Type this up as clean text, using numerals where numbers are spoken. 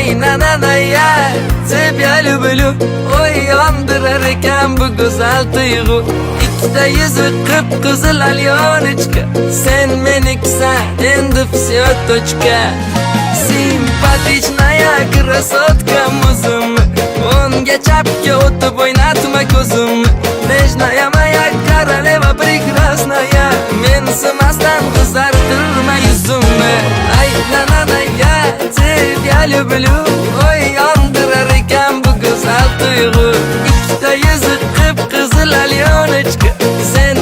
Ay nananaya Sev lublü Oy yandırar ekan bu güzel duygu İkide yüzü kıpkızıl alyonочка Sen meniksen endi всё точка Симпатичная красотка muzum Unga chapga o'tib o'ynatma ko'zimni Nежная моя королева прекрасная Mensimasdan qizartirma yuzimni Ay nananaya Тебя люблю Oy yondirar ekan bu go'zal tuyg'u Ikkita yuzi qip-qizil alyonочка Sen